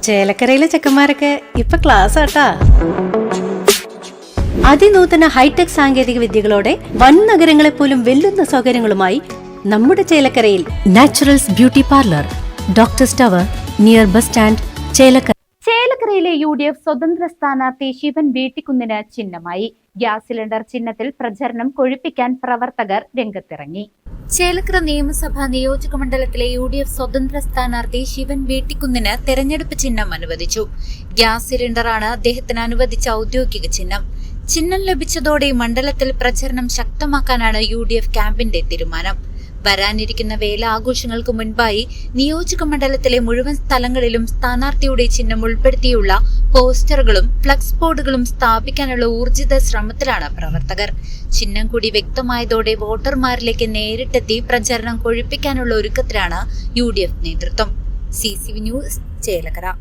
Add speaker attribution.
Speaker 1: ചേലക്കരയിലെ ചെക്കന്മാരൊക്കെ ഇപ്പൊ ക്ലാസ് ആട്ടാ. അതിനൂതന ഹൈടെക് സാങ്കേതിക വിദ്യകളോടെ വൻ നഗരങ്ങളെ പോലും വെല്ലുന്ന സൗകര്യങ്ങളുമായി നമ്മുടെ ചേലക്കരയിൽ naturals beauty parlour, doctors tower, near bus stand, Chelakkara.
Speaker 2: ചേലക്കരയിലെ UDF സ്വതന്ത്ര സ്ഥാനാർത്ഥി ശിവൻ വീട്ടിക്കുന്നിന് ചിഹ്നമായി. ഗ്യാസ് സിലിണ്ടർ ചിഹ്നത്തിൽ പ്രചരണം കൊഴുപ്പിക്കാൻ പ്രവർത്തകർ രംഗത്തിറങ്ങി. ചേലക്കര നിയമസഭാ നിയോജക മണ്ഡലത്തിലെ UDF സ്വതന്ത്ര സ്ഥാനാർത്ഥി ശിവൻ വീട്ടിക്കുന്നിന് തെരഞ്ഞെടുപ്പ് ചിഹ്നം അനുവദിച്ചു. ഗ്യാസ് സിലിണ്ടറാണ് അദ്ദേഹത്തിന് അനുവദിച്ച ഔദ്യോഗിക ചിഹ്നം. ചിഹ്നം ലഭിച്ചതോടെ മണ്ഡലത്തിൽ പ്രചരണം ശക്തമാക്കാനാണ് UDF ക്യാമ്പിന്റെ തീരുമാനം. വരാനിരിക്കുന്ന വേല ആഘോഷങ്ങൾക്ക് മുൻപായി നിയോജക മണ്ഡലത്തിലെ മുഴുവൻ സ്ഥലങ്ങളിലും സ്ഥാനാർത്ഥിയുടെ ചിഹ്നം ഉൾപ്പെടുത്തിയുള്ള പോസ്റ്ററുകളും ഫ്ലക്സ് ബോർഡുകളും സ്ഥാപിക്കാനുള്ള ഊർജിത ശ്രമത്തിലാണ് പ്രവർത്തകർ. ചിഹ്നം കൂടി വ്യക്തമായതോടെ വോട്ടർമാരിലേക്ക് നേരിട്ടെത്തി പ്രചരണം കൊഴുപ്പിക്കാനുള്ള ഒരുക്കത്തിലാണ് UDF നേതൃത്വം. CCV news, Chelakkara.